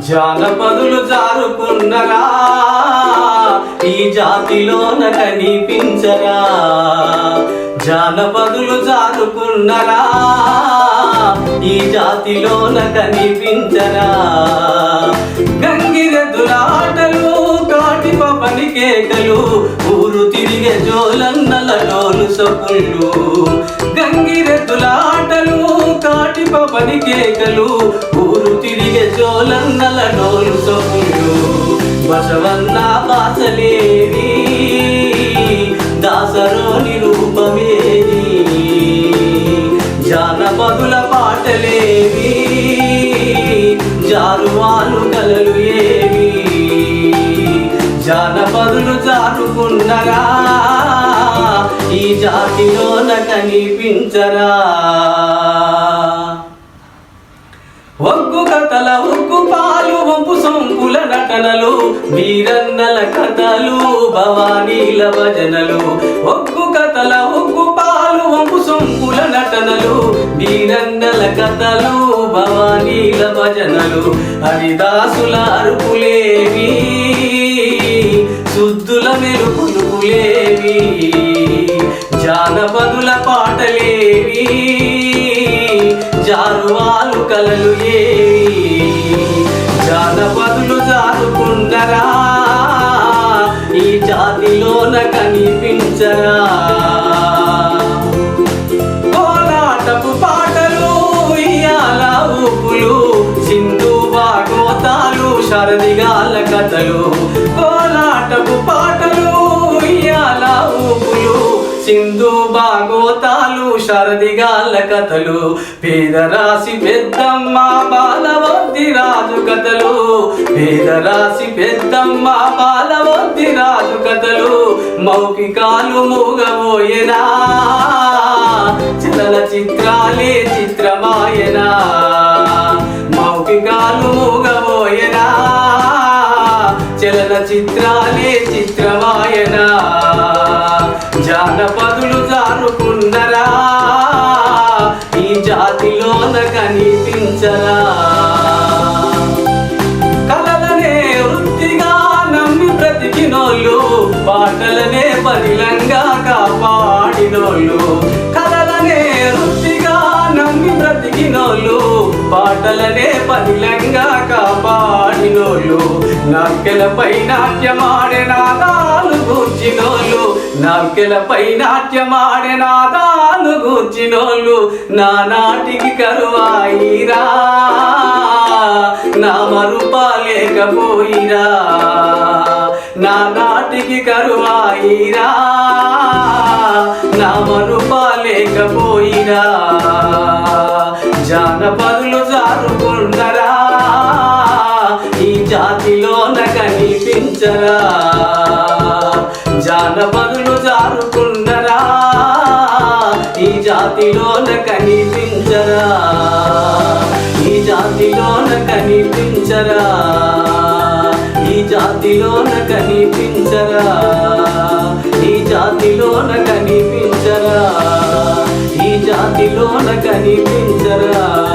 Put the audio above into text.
జానపదులు జారుకున్నరా ఈ జాతిలోన కనిపించరా. జానపదులు జారుకున్నరా ఈ జాతిలోన కనిపించరా. గంగిరెద్దులాటలు కాటిప పనికేకలు ఊరు తిరిగే జోలన్నల డోలు సొప్పుళ్ళు. గంగిరెద్దులాటలు కాటిప పనికేకలు ఊరు తిరిగే జోలన్నల డోలు సొప్పుళ్ళు. బసవన్న బాసలేని దాసరోని రూపమేని జానపదుల పాటలేవి జారువాలు కలలు ఏవి. జానపదులు జారుకున్నరా ఈ జాతిలోన కనిపించరా. ఒగ్గు కథల ఒగ్గు పాలు వంపు సొంపుల నటనలు వీరన్నల కథలు భవానీల భజనలు. ఒగ్గు కథల ఒగ్గు పాలు వంపు సొంపుల నటనలు వీరన్నల కథలు భవానీల భజనలు. హరిదాసుల అరుపులేవి శుద్ధుల మెరుపులుపులేవి జానపదుల పాటలేవి జారువాలు కలలు ఏవి. జానపదులు జారుకున్నరా ఈ జాతిలోన కనిపించరా. కోలాటపు పాటలు ఇయ్యాల ఊపులు సింధు భాగవతాలు శారదిగాల కథలు. కోలాటపు పాటలు ఇయ్యాల ఊపులు సింధు భాగవతాలు శారదిగాల కథలు. పేదరాశి పెద్దమ్మ బాలవద్ది రాజు కథలు. పేదరాశి పెద్దమ్మ బాలవద్ది రాజు కథలు. మౌఖికాలు మూగబోయేనా చలన చిత్రాలే చిత్రమాయనా. మౌఖికాలు మూగబోయేనా చలన చిత్రాలే చిత్రమాయనా. జానపదులు జారుకున్నరా ఈ జాతిలోన కనిపించరా. కళలనే వృత్తిగా నమ్మి బ్రతికినోళ్ళు పాటలనే పదిలంగా కాపాడినోళ్ళు. కళలనే వృత్తిగా నమ్మి బ్రతికినోళ్ళు పాటలనే పదిలంగా కాపాడినోళ్ళు. నాట్కెలపై నాట్యమాడే నాదాలు గూర్చినోళ్ళు. నాట్కెలపై నాట్యమాడే నాదాలు గూర్చినోళ్ళు. నా నాటికి కరువాయిరా నామరూపాలేకపోయిరా. నా నాటికి కరువాయిరా నామరూపాలేకపోయిరా. జానపదులు జారుకున్నరా ఈ జాతిలోన కనిపించరా. జానపదులు జారుకున్నరా ఈ జాతిలోన కనిపించరా. ఈ జాతిలోన కనిపించరా. ఈ జాతిలోన కనిపించరా. ఈ జాతిలోన కనిపించరా. ఈ జాతిలోన కనిపించరా.